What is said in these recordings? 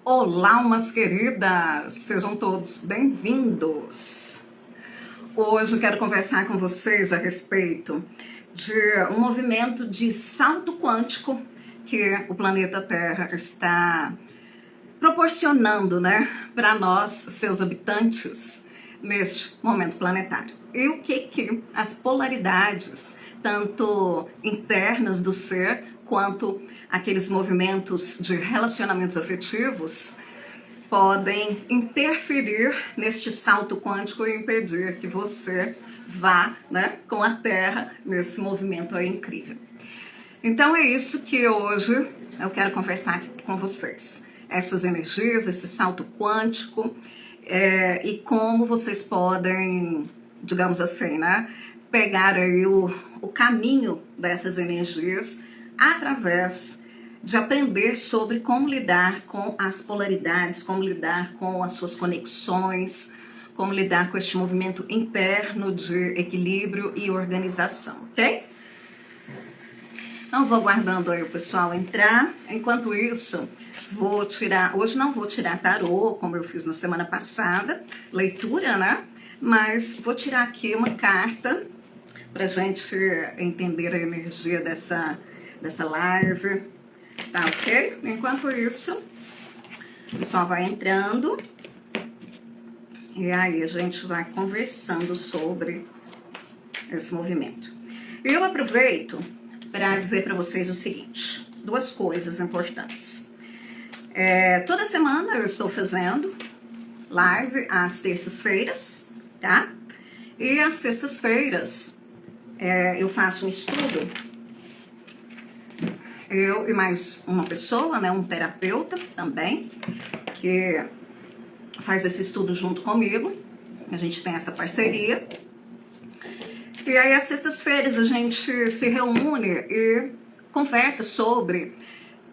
Olá, umas queridas! Sejam todos bem-vindos! Hoje eu quero conversar com vocês a respeito de um movimento de salto quântico que o planeta Terra está proporcionando, para nós, seus habitantes, neste momento planetário. E o que as polaridades, tanto internas do ser, quanto aqueles movimentos de relacionamentos afetivos, podem interferir neste salto quântico e impedir que você vá, com a Terra nesse movimento aí incrível. Então é isso que hoje eu quero conversar aqui com vocês. Essas energias, esse salto quântico e como vocês podem, digamos assim, pegar aí o caminho dessas energias através de aprender sobre como lidar com as polaridades, como lidar com as suas conexões, como lidar com este movimento interno de equilíbrio e organização, ok? Então vou aguardando aí o pessoal entrar. Enquanto isso, hoje não vou tirar tarô, como eu fiz na semana passada, leitura, mas vou tirar aqui uma carta pra gente entender a energia dessa live, tá ok? Enquanto isso, o pessoal vai entrando e aí a gente vai conversando sobre esse movimento. Eu aproveito para dizer para vocês o seguinte, duas coisas importantes. Toda semana eu estou fazendo live às terças-feiras, tá? E às sextas-feiras eu faço um estudo. Eu e mais uma pessoa, um terapeuta também, que faz esse estudo junto comigo. A gente tem essa parceria. E aí, às sextas-feiras, a gente se reúne e conversa sobre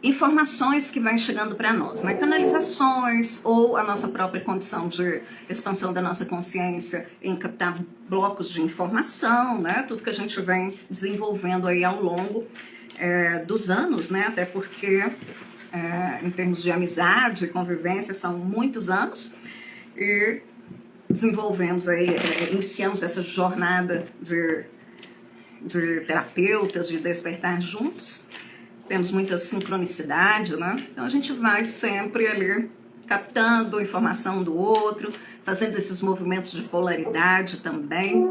informações que vão chegando para nós, canalizações ou a nossa própria condição de expansão da nossa consciência em captar blocos de informação, tudo que a gente vem desenvolvendo aí ao longo dos anos, até porque em termos de amizade e convivência são muitos anos e desenvolvemos aí, iniciamos essa jornada de terapeutas, de despertar juntos, temos muita sincronicidade, então a gente vai sempre ali captando informação do outro, fazendo esses movimentos de polaridade também,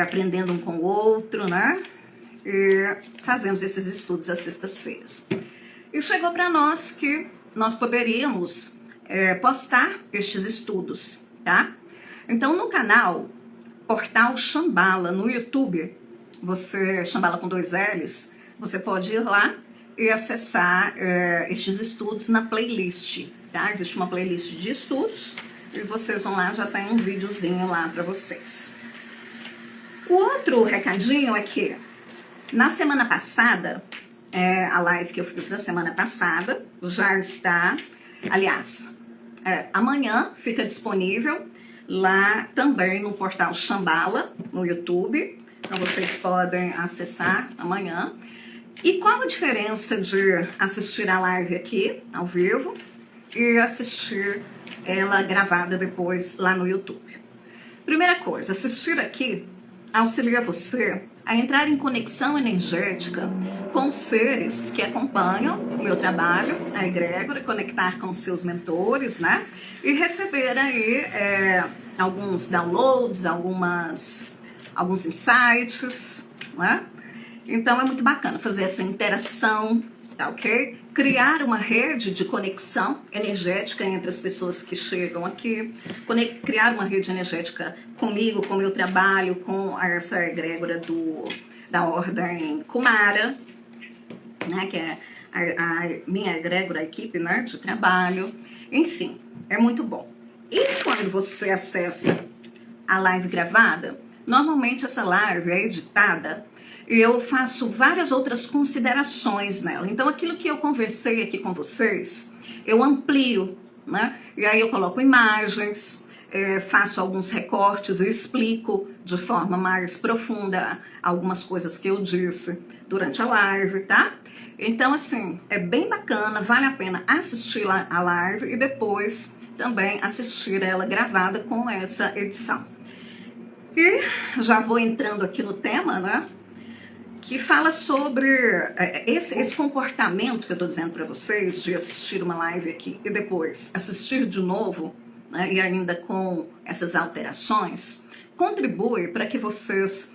aprendendo um com o outro, e fazemos esses estudos às sextas-feiras. E chegou para nós que nós poderíamos postar estes estudos, tá? Então, no canal Portal Shambhala, no YouTube, Shambhala com 2 L's, você pode ir lá e acessar estes estudos na playlist, tá? Existe uma playlist de estudos e vocês vão lá, já tem um videozinho lá para vocês. O outro recadinho é que na semana passada, a live que eu fiz na semana passada já está, aliás, amanhã fica disponível lá também no Portal Shambhala, no YouTube. Então vocês podem acessar amanhã. E qual a diferença de assistir a live aqui, ao vivo, e assistir ela gravada depois lá no YouTube? Primeira coisa, assistir aqui auxilia você a entrar em conexão energética com os seres que acompanham o meu trabalho, a egrégora, conectar com seus mentores, e receber aí alguns downloads, alguns insights, Então é muito bacana fazer essa interação, tá ok? Criar uma rede de conexão energética entre as pessoas que chegam aqui, criar uma rede energética comigo, com o meu trabalho, com essa egrégora da ordem Kumara, que é a minha egrégora, a equipe de trabalho, enfim, é muito bom. E quando você acessa a live gravada, normalmente essa live é editada, eu faço várias outras considerações nela. Então, aquilo que eu conversei aqui com vocês, eu amplio, E aí eu coloco imagens, faço alguns recortes e explico de forma mais profunda algumas coisas que eu disse durante a live, tá? Então, assim, é bem bacana, vale a pena assistir a live e depois também assistir ela gravada com essa edição. E já vou entrando aqui no tema, né? Que fala sobre esse comportamento que eu estou dizendo para vocês, de assistir uma live aqui e depois assistir de novo, né, e ainda com essas alterações, contribui para que vocês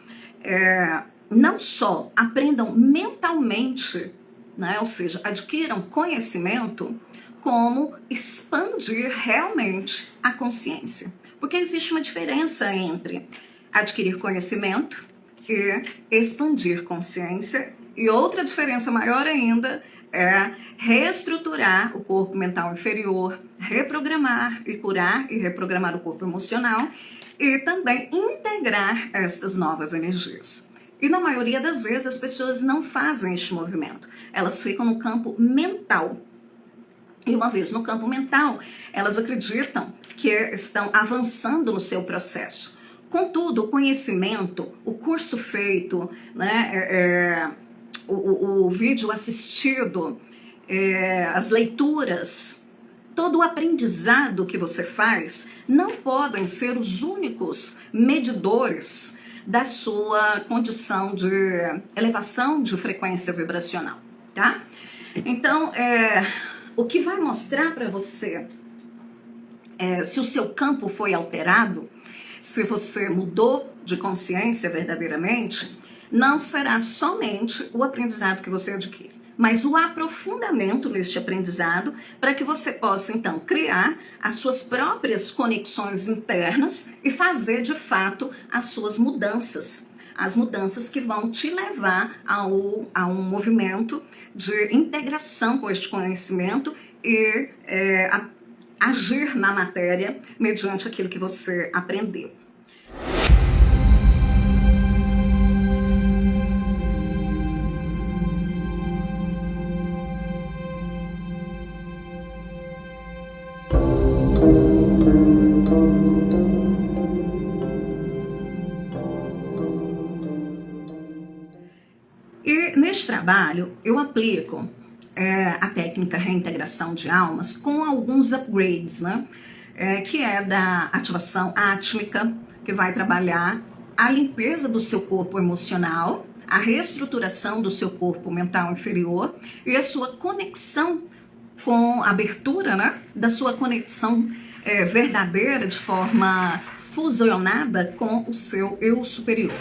não só aprendam mentalmente, né, ou seja, adquiram conhecimento, como expandir realmente a consciência. Porque existe uma diferença entre adquirir conhecimento e expandir consciência, e outra diferença maior ainda é reestruturar o corpo mental inferior, reprogramar e curar e reprogramar o corpo emocional e também integrar estas novas energias. E na maioria das vezes as pessoas não fazem este movimento, elas ficam no campo mental. E uma vez no campo mental, elas acreditam que estão avançando no seu processo. Contudo, o conhecimento, o curso feito, né, o vídeo assistido, as leituras, todo o aprendizado que você faz não podem ser os únicos medidores da sua condição de elevação de frequência vibracional, tá? Então, o que vai mostrar para você se o seu campo foi alterado, se você mudou de consciência verdadeiramente, não será somente o aprendizado que você adquire, mas o aprofundamento neste aprendizado para que você possa, então, criar as suas próprias conexões internas e fazer, de fato, as suas mudanças. As mudanças que vão te levar a um movimento de integração com este conhecimento e agir na matéria mediante aquilo que você aprendeu. E neste trabalho eu aplico a técnica reintegração de almas com alguns upgrades, né? Que é da ativação átmica, que vai trabalhar a limpeza do seu corpo emocional, a reestruturação do seu corpo mental inferior e a sua conexão com a abertura, né, da sua conexão verdadeira, de forma fusionada com o seu eu superior.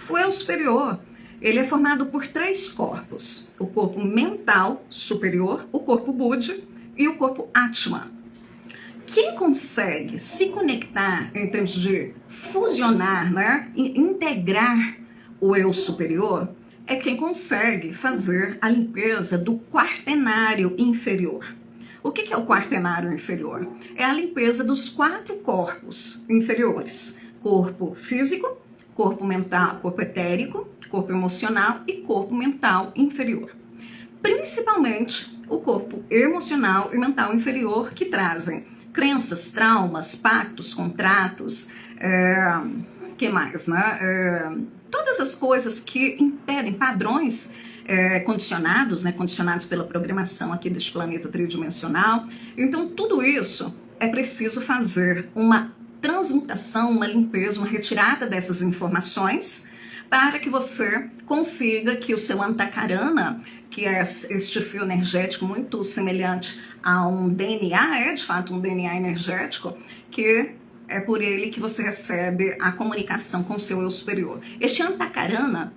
O eu superior, ele é formado por 3 corpos: o corpo mental superior, o corpo Budi e o corpo Atma. Quem consegue se conectar em termos de fusionar, né, integrar o eu superior, é quem consegue fazer a limpeza do quaternário inferior. O que é o quaternário inferior? É a limpeza dos 4 corpos inferiores: corpo físico, corpo mental, corpo etérico, corpo emocional e corpo mental inferior. Principalmente o corpo emocional e mental inferior, que trazem crenças, traumas, pactos, contratos, que mais, né? Todas as coisas que impedem, padrões condicionados, né? Condicionados pela programação aqui deste planeta tridimensional. Então, tudo isso é preciso fazer uma transmutação, uma limpeza, uma retirada dessas informações, para que você consiga que o seu Antakarana, que é este fio energético muito semelhante a um DNA, é de fato um DNA energético, que é por ele que você recebe a comunicação com o seu eu superior. Este Antakarana,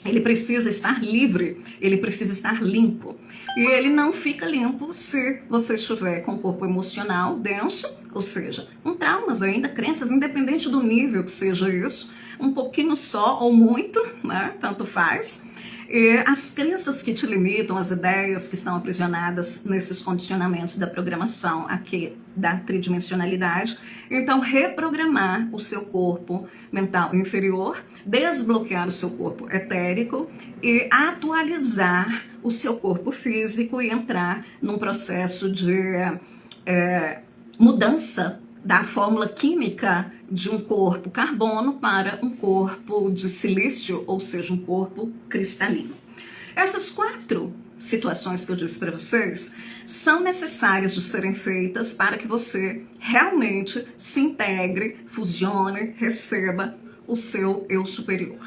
ele precisa estar livre, ele precisa estar limpo. E ele não fica limpo se você estiver com o corpo emocional denso, ou seja, com traumas ainda, crenças, independente do nível que seja isso, um pouquinho só ou muito, né? Tanto faz. E as crenças que te limitam, as ideias que estão aprisionadas nesses condicionamentos da programação aqui da tridimensionalidade. Então, reprogramar o seu corpo mental inferior, desbloquear o seu corpo etérico e atualizar o seu corpo físico e entrar num processo de mudança da fórmula química de um corpo carbono para um corpo de silício, ou seja, um corpo cristalino. Essas 4 situações que eu disse para vocês são necessárias de serem feitas para que você realmente se integre, fusione, receba o seu eu superior.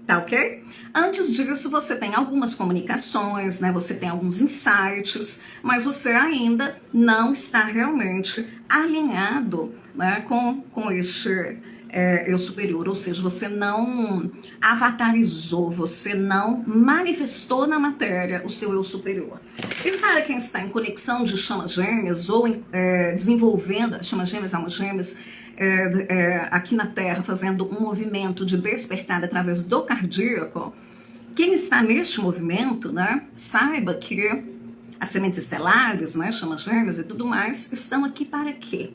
Tá ok? Antes disso, você tem algumas comunicações, né? Você tem alguns insights, mas você ainda não está realmente alinhado, né, com este eu superior, ou seja, você não avatarizou, você não manifestou na matéria o seu eu superior. E para quem está em conexão de chamas gêmeas ou desenvolvendo chamas gêmeas, almas gêmeas, aqui na Terra, fazendo um movimento de despertar através do cardíaco, quem está neste movimento, né, saiba que as sementes estelares, né, chamas gêmeas e tudo mais, estão aqui para quê?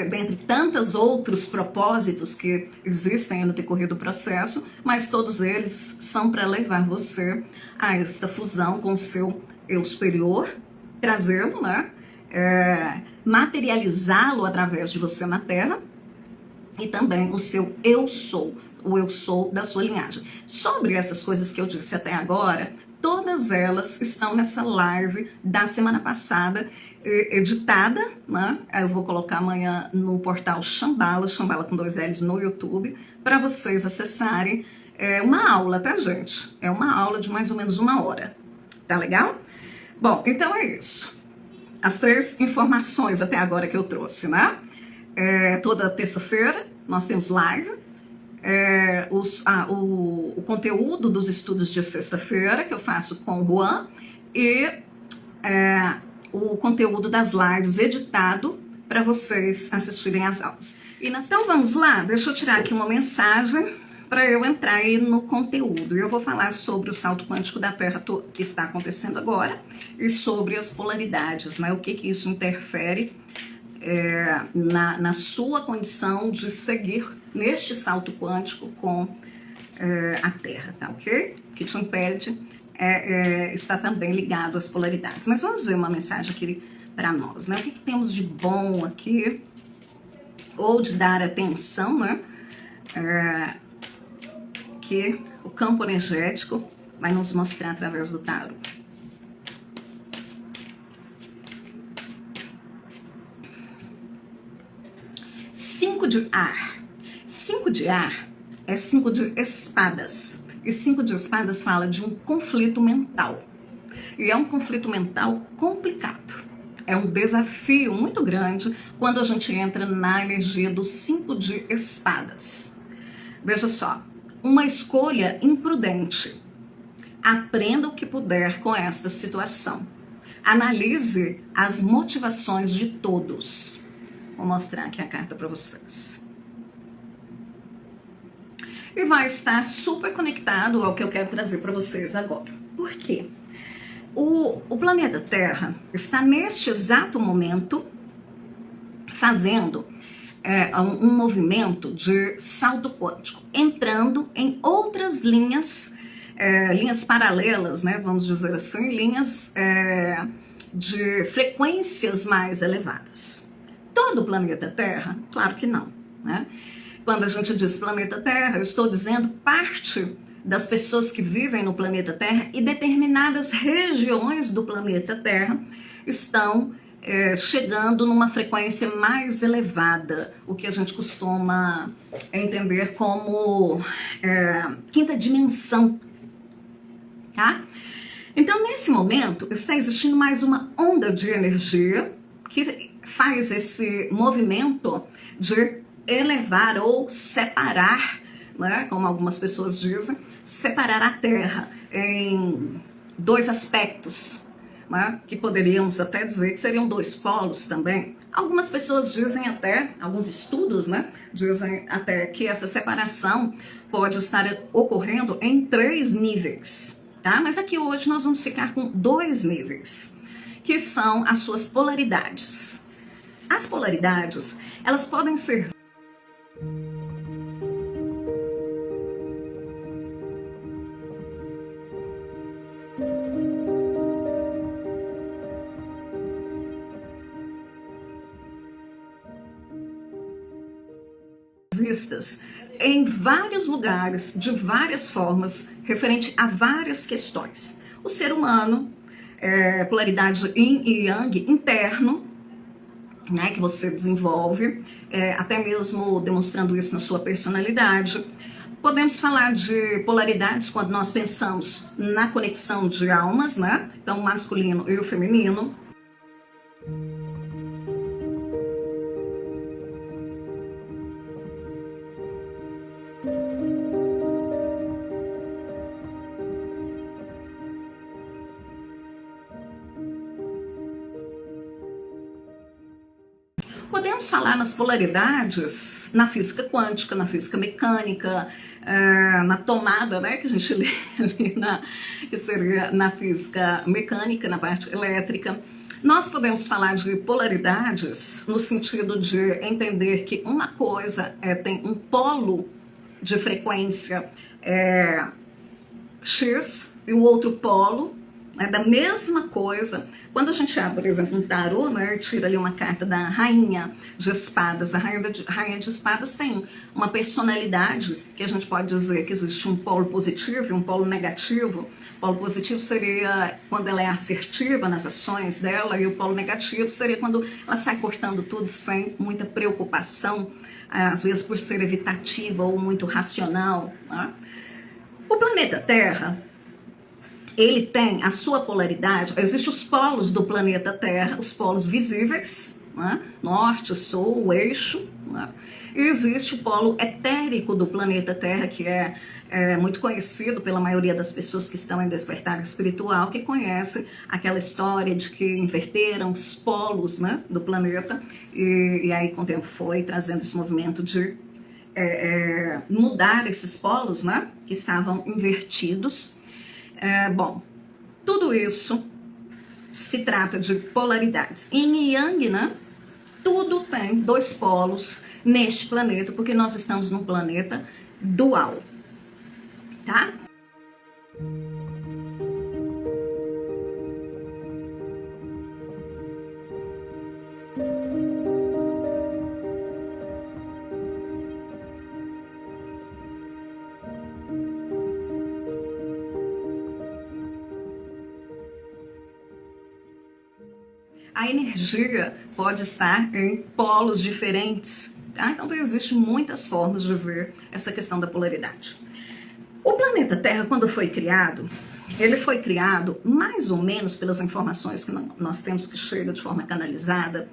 Dentre tantos outros propósitos que existem no decorrer do processo, mas todos eles são para levar você a esta fusão com o seu eu superior, trazê-lo, né, materializá-lo através de você na Terra, e também o seu eu sou, o eu sou da sua linhagem. Sobre essas coisas que eu disse até agora, todas elas estão nessa live da semana passada, editada, né? Eu vou colocar amanhã no portal Shambhala, Shambhala com 2 L's no YouTube, para vocês acessarem. É uma aula, tá, gente? É uma aula de mais ou menos 1 hora. Tá legal? Bom, então é isso. As 3 informações até agora que eu trouxe, né? Toda terça-feira nós temos live. O conteúdo dos estudos de sexta-feira que eu faço com o Juan e o conteúdo das lives editado para vocês assistirem às aulas. Então vamos lá, deixa eu tirar aqui uma mensagem para eu entrar aí no conteúdo. Eu vou falar sobre o salto quântico da Terra que está acontecendo agora e sobre as polaridades, né? O que isso interfere na sua condição de seguir neste salto quântico com a Terra, tá ok? Que te impede está também ligado às polaridades. Mas vamos ver uma mensagem aqui para nós, né? O que temos de bom aqui, ou de dar atenção, né? Que o campo energético vai nos mostrar através do tarot. 5 de ar. 5 de ar é 5 de espadas. E 5 de espadas fala de um conflito mental. E é um conflito mental complicado. É um desafio muito grande quando a gente entra na energia dos 5 de espadas. Veja só, uma escolha imprudente. Aprenda o que puder com esta situação. Analise as motivações de todos. Vou mostrar aqui a carta para vocês. E vai estar super conectado ao que eu quero trazer para vocês agora. Por quê? O planeta Terra está neste exato momento fazendo um movimento de salto quântico, entrando em outras linhas, linhas paralelas, né, vamos dizer assim, linhas de frequências mais elevadas. Todo o planeta Terra? Claro que não, né? Quando a gente diz planeta Terra, eu estou dizendo parte das pessoas que vivem no planeta Terra e determinadas regiões do planeta Terra estão chegando numa frequência mais elevada, o que a gente costuma entender como quinta dimensão, tá? Então, nesse momento, está existindo mais uma onda de energia que faz esse movimento de elevar ou separar, né, como algumas pessoas dizem, separar a Terra em 2 aspectos, né, que poderíamos até dizer que seriam 2 polos também. Algumas pessoas dizem até, alguns estudos, né, dizem até que essa separação pode estar ocorrendo em 3 níveis, tá? Mas aqui hoje nós vamos ficar com 2 níveis, que são as suas polaridades. As polaridades, elas podem ser vistas em vários lugares, de várias formas, referente a várias questões. O ser humano, polaridade yin e yang interno, né, que você desenvolve, até mesmo demonstrando isso na sua personalidade. Podemos falar de polaridades quando nós pensamos na conexão de almas, né? Então, o masculino e o feminino. Podemos falar nas polaridades na física quântica, na física mecânica, na tomada, né, que a gente lê ali, que seria na física mecânica, na parte elétrica. Nós podemos falar de polaridades no sentido de entender que uma coisa tem um polo de frequência X e o outro polo da mesma coisa. Quando a gente abre, por exemplo, um tarô, né, tira ali uma carta da Rainha de Espadas. A Rainha de Espadas tem uma personalidade que a gente pode dizer que existe um polo positivo e um polo negativo. O polo positivo seria quando ela é assertiva nas ações dela, e o polo negativo seria quando ela sai cortando tudo sem muita preocupação, às vezes por ser evitativa ou muito racional, né? O planeta Terra, ele tem a sua polaridade. Existem os polos do planeta Terra, os polos visíveis, né? Norte, sul, eixo, né? E existe o polo etérico do planeta Terra, que é muito conhecido pela maioria das pessoas que estão em despertar espiritual, que conhece aquela história de que inverteram os polos, né, do planeta, e aí com o tempo foi trazendo esse movimento de mudar esses polos, né, que estavam invertidos. Bom, tudo isso se trata de polaridades. Yin e Yang, né? Tudo tem dois polos neste planeta, porque nós estamos num planeta dual, tá? A energia pode estar em polos diferentes, tá? Então existem muitas formas de ver essa questão da polaridade. O planeta Terra, quando foi criado, ele foi criado mais ou menos, pelas informações que nós temos que chega de forma canalizada,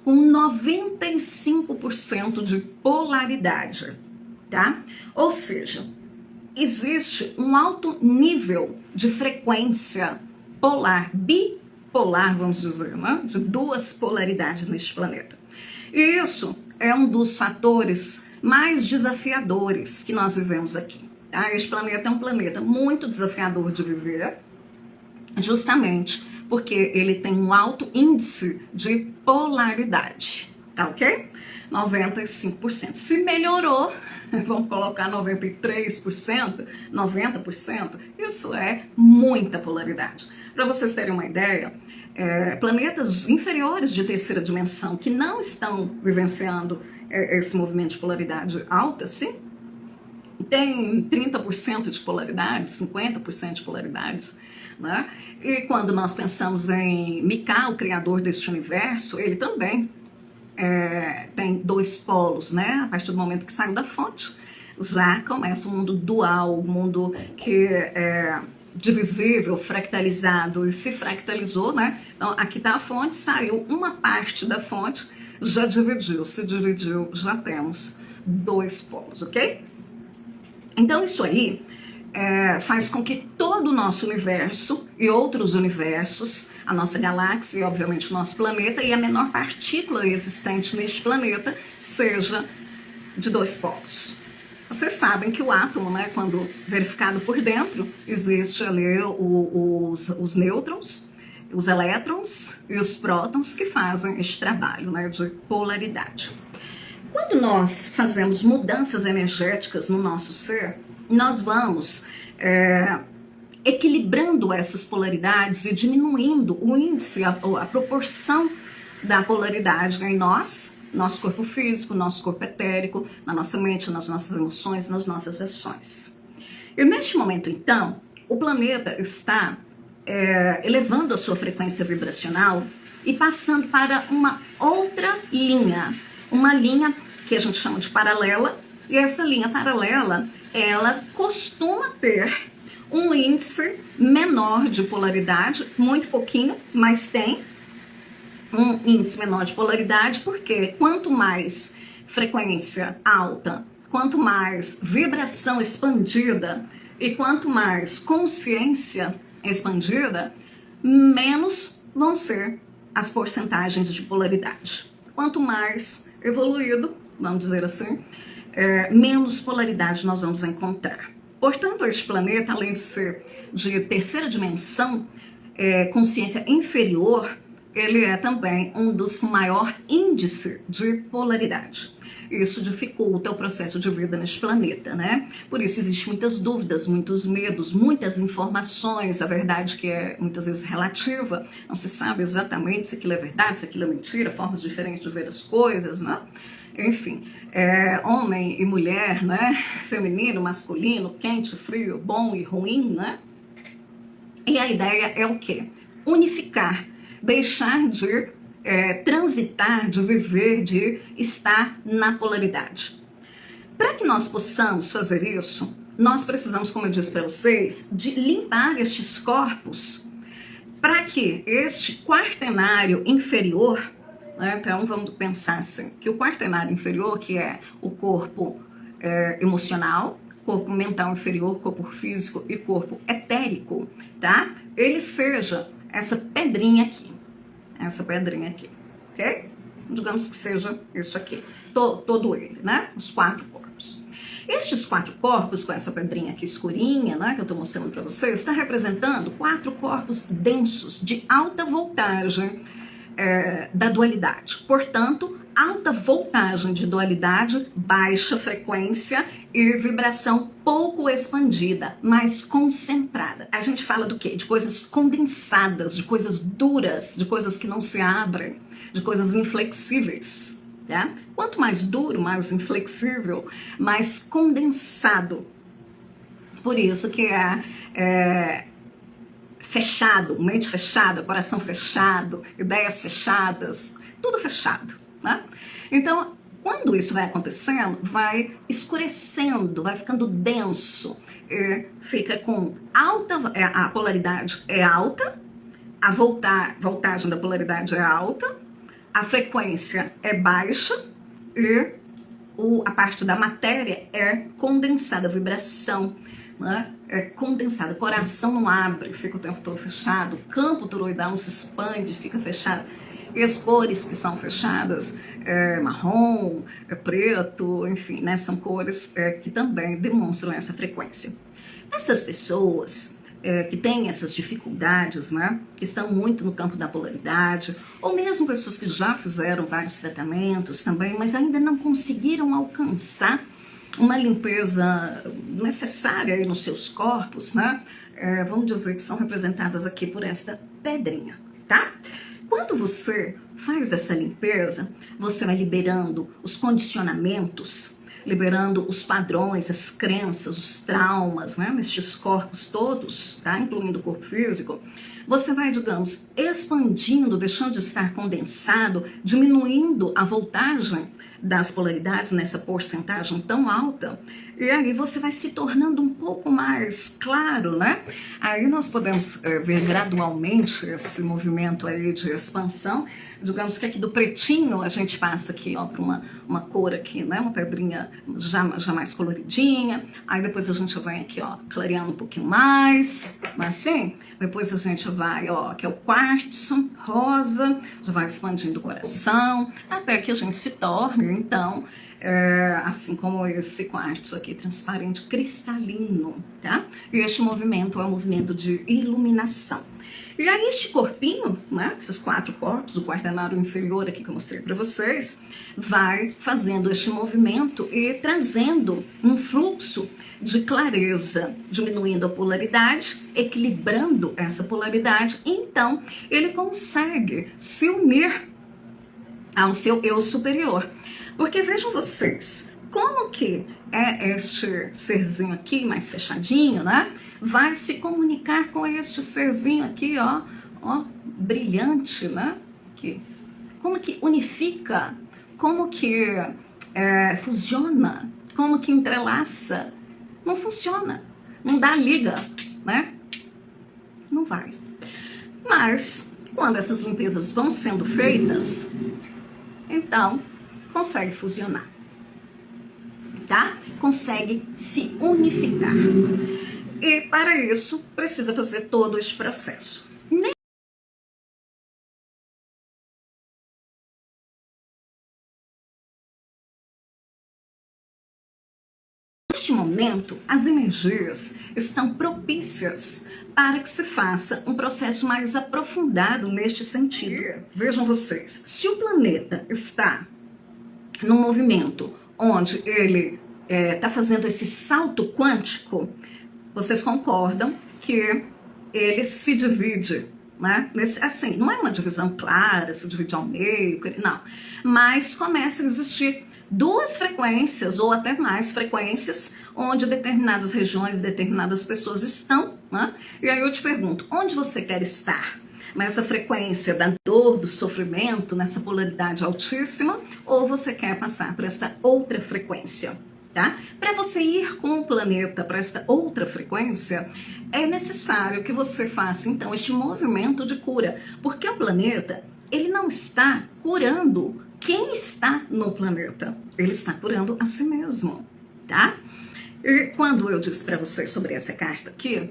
com 95% de polaridade, tá? Ou seja, existe um alto nível de frequência polar, bipolar, vamos dizer, né? De duas polaridades neste planeta. E isso é um dos fatores mais desafiadores que nós vivemos aqui. Tá? Este planeta é um planeta muito desafiador de viver, justamente porque ele tem um alto índice de polaridade, tá ok? 95%. Se melhorou, vamos colocar 93%, 90%, isso é muita polaridade. Para vocês terem uma ideia, planetas inferiores de terceira dimensão que não estão vivenciando esse movimento de polaridade alta, sim, tem 30% de polaridade, 50% de polaridade, né? E quando nós pensamos em Mikau, o criador deste universo, ele também tem dois polos, né? A partir do momento que saiu da fonte, já começa um mundo dual, um mundo que é divisível, fractalizado, e se fractalizou, né? Então, aqui está a fonte, saiu uma parte da fonte, já dividiu, se dividiu, já temos dois polos, ok? Então isso aí faz com que todo o nosso universo e outros universos, a nossa galáxia e obviamente o nosso planeta e a menor partícula existente neste planeta seja de dois polos. Vocês sabem que o átomo, né, quando verificado por dentro, existe ali os nêutrons, os elétrons e os prótons que fazem este trabalho, né, de polaridade. Quando nós fazemos mudanças energéticas no nosso ser, nós vamos equilibrando essas polaridades e diminuindo o índice, a proporção da polaridade em nós nosso corpo físico, nosso corpo etérico, na nossa mente, nas nossas emoções, nas nossas ações. E neste momento, então, o planeta está elevando a sua frequência vibracional e passando para uma outra linha, uma linha que a gente chama de paralela, e essa linha paralela, ela costuma ter um índice menor de polaridade, muito pouquinho, mas tem um índice menor de polaridade, porque quanto mais frequência alta, quanto mais vibração expandida e quanto mais consciência expandida, menos vão ser as porcentagens de polaridade. Quanto mais evoluído, vamos dizer assim, menos polaridade nós vamos encontrar. Portanto, este planeta, além de ser de terceira dimensão, consciência inferior, ele é também um dos com maior índice de polaridade. Isso dificulta o processo de vida neste planeta, né? Por isso existem muitas dúvidas, muitos medos, muitas informações, a verdade que é muitas vezes relativa, não se sabe exatamente se aquilo é verdade, se aquilo é mentira, formas diferentes de ver as coisas, né? Enfim, homem e mulher, né? Feminino, masculino, quente, frio, bom e ruim, né? E a ideia é o quê? Unificar, deixar de transitar, de viver, de estar na polaridade. Para que nós possamos fazer isso, nós precisamos, como eu disse para vocês, de limpar estes corpos para que este quaternário inferior, né, então vamos pensar assim, que o quaternário inferior, que é o corpo emocional, corpo mental inferior, corpo físico e corpo etérico, tá? Ele seja essa pedrinha aqui, ok? Digamos que seja isso aqui, todo ele, né? Os 4 corpos. Estes 4 corpos, com essa pedrinha aqui escurinha, né, que eu estou mostrando para vocês, está representando 4 corpos densos, de alta voltagem da dualidade. Portanto, alta voltagem de dualidade, baixa frequência e vibração pouco expandida, mais concentrada. A gente fala do quê? De coisas condensadas, de coisas duras, de coisas que não se abrem, de coisas inflexíveis. Tá? Quanto mais duro, mais inflexível, mais condensado. Por isso que fechado, mente fechada, coração fechado, ideias fechadas, tudo fechado, né? Então, quando isso vai acontecendo, vai escurecendo, vai ficando denso, fica com alta, a polaridade é alta, a voltagem da polaridade é alta, a frequência é baixa e a parte da matéria é condensada, a vibração, né, é condensada, o coração não abre, fica o tempo todo fechado, o campo toroidal não se expande, fica fechado. E as cores que são fechadas, marrom, preto, enfim, né, são cores que também demonstram essa frequência. Essas pessoas que têm essas dificuldades, né, que estão muito no campo da polaridade, ou mesmo pessoas que já fizeram vários tratamentos também, mas ainda não conseguiram alcançar uma limpeza necessária aí nos seus corpos, né? Vamos dizer que são representadas aqui por esta pedrinha, tá? Quando você faz essa limpeza, você vai liberando os condicionamentos, liberando os padrões, as crenças, os traumas, né? Nestes corpos todos, tá? Incluindo o corpo físico. Você vai, digamos, expandindo, deixando de estar condensado, diminuindo a voltagem das polaridades nessa porcentagem tão alta, e aí você vai se tornando um pouco mais claro, né? Aí nós podemos ver gradualmente esse movimento aí de expansão. Digamos que aqui do pretinho a gente passa aqui, ó, para uma cor aqui, né? Uma pedrinha já mais coloridinha. Aí depois a gente vai aqui, ó, clareando um pouquinho mais, assim. Depois a gente vai, ó, que é o quartzo rosa, já vai expandindo o coração, até que a gente se torne, então, assim como esse quartzo aqui, transparente, cristalino, tá? E este movimento é um movimento de iluminação. E aí este corpinho, né, esses 4 corpos, o quaternário inferior aqui que eu mostrei para vocês, vai fazendo este movimento e trazendo um fluxo de clareza, diminuindo a polaridade, equilibrando essa polaridade, então ele consegue se unir ao seu eu superior. Porque vejam vocês, como que é este serzinho aqui, mais fechadinho, né? Vai se comunicar com este serzinho aqui, ó, brilhante, né? Como que unifica, como que fusiona, como que entrelaça. Não funciona, não dá liga, né? Não vai. Mas, quando essas limpezas vão sendo feitas, então, consegue fusionar, tá? Consegue se unificar. E, para isso, precisa fazer todo este processo. Neste momento, as energias estão propícias para que se faça um processo mais aprofundado neste sentido. Vejam vocês, se o planeta está num movimento onde ele está fazendo esse salto quântico, vocês concordam que ele se divide, né? Assim, não é uma divisão clara, se divide ao meio, não. Mas começa a existir duas frequências ou até mais frequências onde determinadas regiões, determinadas pessoas estão, né? E aí eu te pergunto, onde você quer estar? Nessa frequência da dor, do sofrimento, nessa polaridade altíssima, ou você quer passar para essa outra frequência? Tá? Para você ir com o planeta para esta outra frequência, é necessário que você faça então este movimento de cura, porque o planeta, ele não está curando quem está no planeta, ele está curando a si mesmo, tá? E quando eu disse para vocês sobre essa carta aqui,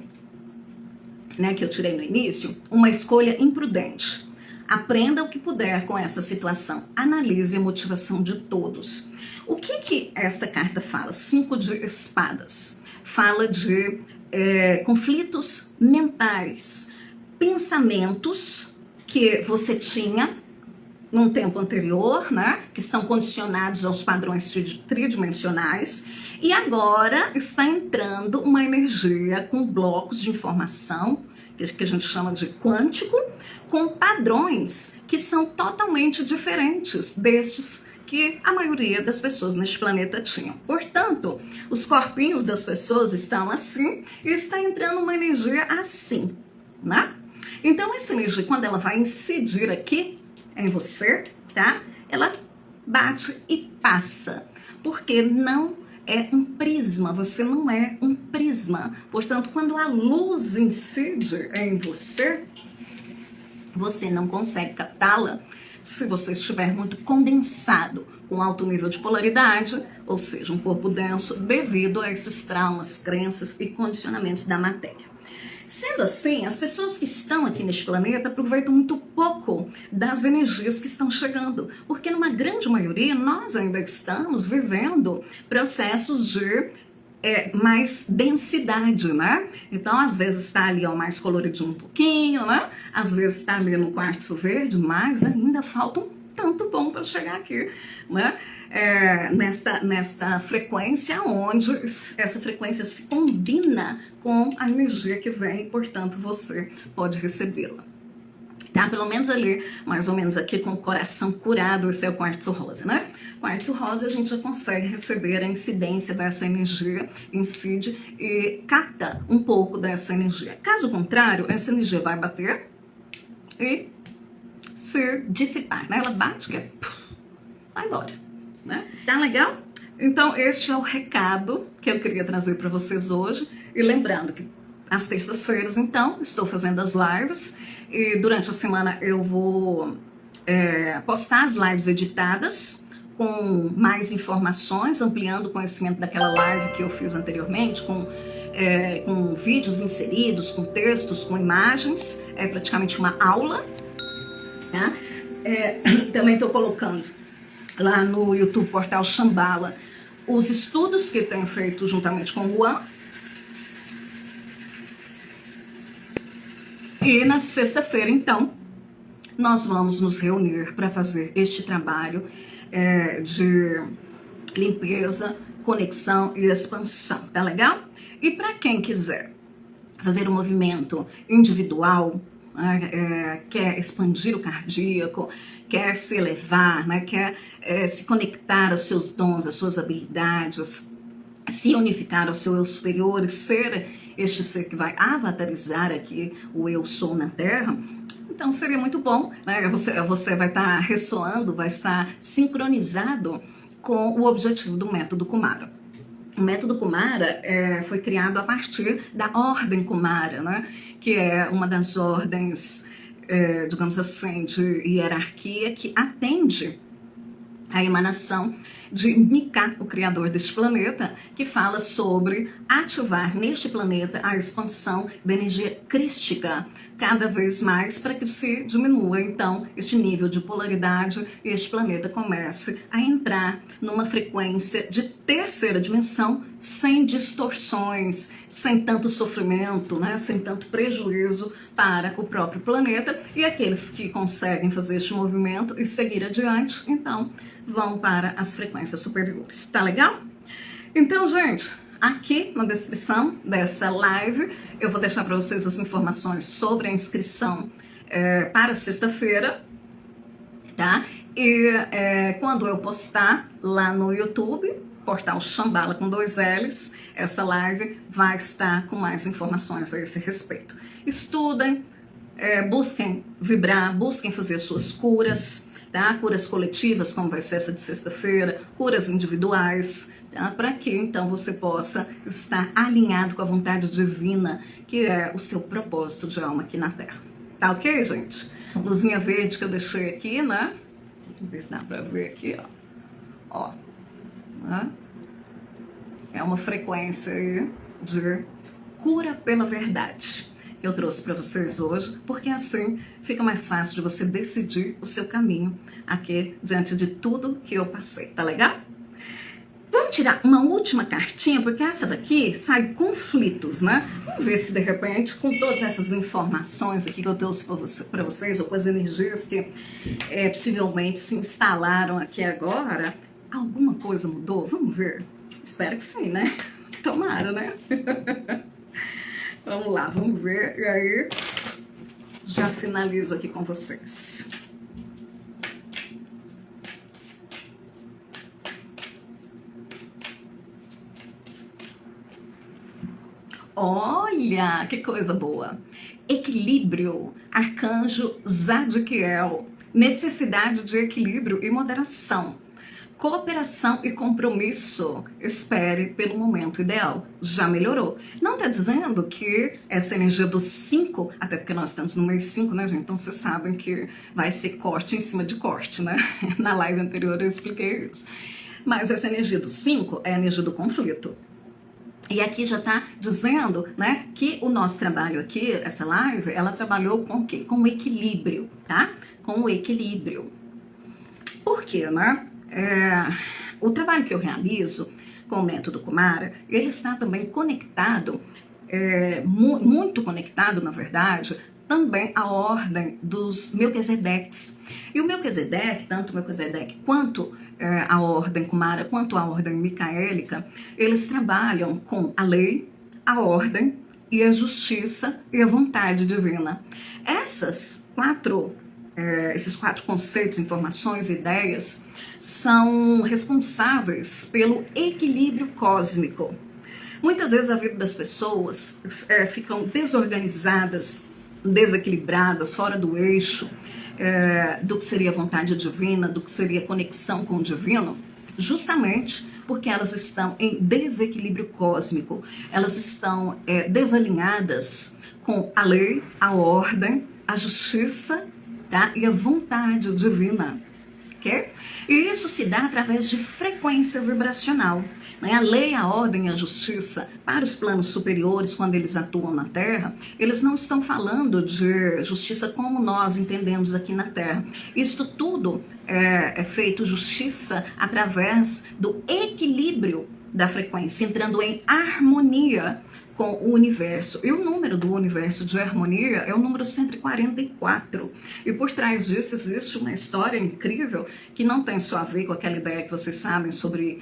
né, que eu tirei no início, uma escolha imprudente. Aprenda o que puder com essa situação. Analise a motivação de todos. O que esta carta fala? 5 de espadas. Fala de conflitos mentais, pensamentos que você tinha num tempo anterior, né, que estão condicionados aos padrões tridimensionais, e agora está entrando uma energia com blocos de informação, que a gente chama de quântico, com padrões que são totalmente diferentes destes que a maioria das pessoas neste planeta tinham. Portanto, os corpinhos das pessoas estão assim e está entrando uma energia assim, né? Então, essa energia, quando ela vai incidir aqui em você, tá? Ela bate e passa, porque não é um prisma, você não é um prisma. Portanto, quando a luz incide em você, você não consegue captá-la se você estiver muito condensado, com alto nível de polaridade, ou seja, um corpo denso, devido a esses traumas, crenças e condicionamentos da matéria. Sendo assim, as pessoas que estão aqui neste planeta aproveitam muito pouco das energias que estão chegando, porque numa grande maioria nós ainda estamos vivendo processos de mais densidade, né? Então, às vezes está ali ó, mais coloridinho um pouquinho, né? Às vezes está ali no quartzo verde, mas ainda falta um tanto bom para chegar aqui, né? Nesta frequência onde essa frequência se combina com a energia que vem, e, portanto, você pode recebê-la. Tá? Pelo menos ali, mais ou menos aqui com o coração curado, esse é o quartzo rosa, né? Quartzo rosa a gente já consegue receber a incidência dessa energia, incide e capta um pouco dessa energia. Caso contrário, essa energia vai bater e se dissipar, né? Ela bate, que vai embora, né? Tá legal? Então, este é o recado que eu queria trazer para vocês hoje. E lembrando que às terças-feiras, então, estou fazendo as lives. E durante a semana eu vou postar as lives editadas com mais informações, ampliando o conhecimento daquela live que eu fiz anteriormente, com vídeos inseridos, com textos, com imagens. É praticamente uma aula. Tá? Também estou colocando lá no YouTube Portal Shambhala os estudos que tenho feito juntamente com o Juan. E na sexta-feira, então, nós vamos nos reunir para fazer este trabalho de limpeza, conexão e expansão, tá legal? E para quem quiser fazer um movimento individual, quer expandir o cardíaco, quer se elevar, né? Quer se conectar aos seus dons, às suas habilidades, se unificar ao seu eu superior e ser este ser que vai avatarizar aqui o eu sou na Terra. Então seria muito bom, né? Você vai estar ressoando, vai estar sincronizado com o objetivo do método Kumara. O método Kumara foi criado a partir da ordem Kumara, né? Que é uma das ordens, digamos assim, de hierarquia que atende a emanação de Mika, o criador deste planeta, que fala sobre ativar neste planeta a expansão da energia crística cada vez mais para que se diminua, então, este nível de polaridade e este planeta comece a entrar numa frequência de terceira dimensão sem distorções, sem tanto sofrimento, né, sem tanto prejuízo para o próprio planeta, e aqueles que conseguem fazer este movimento e seguir adiante, então, vão para as frequências superiores. Tá legal? Então, gente, aqui na descrição dessa live eu vou deixar para vocês as informações sobre a inscrição para sexta-feira, tá? E quando eu postar lá no YouTube, portal Shambhala com 2 L's, essa live vai estar com mais informações a esse respeito. Estudem, busquem vibrar, busquem fazer suas curas, tá? Curas coletivas, como vai ser essa de sexta-feira, curas individuais, tá? Para que então você possa estar alinhado com a vontade divina, que é o seu propósito de alma aqui na Terra. Tá ok, gente? Luzinha verde que eu deixei aqui, né? Vamos ver se dá para ver aqui, ó. Né? É uma frequência aí de cura pela verdade que eu trouxe para vocês hoje, porque assim fica mais fácil de você decidir o seu caminho aqui diante de tudo que eu passei, tá legal? Vamos tirar uma última cartinha, porque essa daqui sai conflitos, né? Vamos ver se de repente, com todas essas informações aqui que eu trouxe para vocês, ou com as energias que possivelmente se instalaram aqui agora, alguma coisa mudou? Vamos ver. Espero que sim, né? Tomara, né? Vamos lá, vamos ver. E aí, já finalizo aqui com vocês. Olha, que coisa boa. Equilíbrio, arcanjo Zadkiel. Necessidade de equilíbrio e moderação. Cooperação e compromisso. Espere pelo momento ideal. Já melhorou. Não está dizendo que essa energia do 5, até porque nós estamos no mês 5, né, gente? Então vocês sabem que vai ser corte em cima de corte, né? Na live anterior eu expliquei isso. Mas essa energia do 5 é a energia do conflito. E aqui já está dizendo, né, que o nosso trabalho aqui, essa live, ela trabalhou com o quê? Com o equilíbrio, tá? Com o equilíbrio. Por quê, né? O trabalho que eu realizo com o método Kumara, ele está também conectado, muito conectado, na verdade, também à ordem dos Melquisedeques. E o Melquisedeque, tanto o Melquisedeque quanto a ordem Kumara, quanto a ordem micaélica, eles trabalham com a lei, a ordem e a justiça e a vontade divina. Esses quatro conceitos, informações, ideias, são responsáveis pelo equilíbrio cósmico. Muitas vezes a vida das pessoas ficam desorganizadas, desequilibradas, fora do eixo do que seria a vontade divina, do que seria a conexão com o divino, justamente porque elas estão em desequilíbrio cósmico, elas estão desalinhadas com a lei, a ordem, a justiça, tá? E a vontade divina, ok? E isso se dá através de frequência vibracional. Né? A lei, a ordem e a justiça para os planos superiores, quando eles atuam na Terra, eles não estão falando de justiça como nós entendemos aqui na Terra. Isto tudo é feito justiça através do equilíbrio da frequência, entrando em harmonia com o universo. E o número do universo de harmonia é o número 144. E por trás disso existe uma história incrível que não tem só a ver com aquela ideia que vocês sabem sobre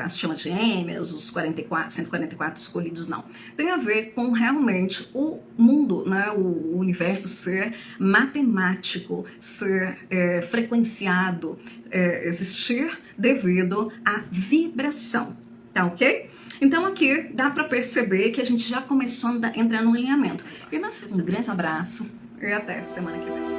as chamas gêmeas, os 144 escolhidos, não. Tem a ver com realmente o mundo, né, o universo ser matemático, ser frequenciado, existir devido à vibração, tá ok? Então aqui dá para perceber que a gente já começou a entrar no alinhamento. E vocês, um grande abraço e até semana que vem.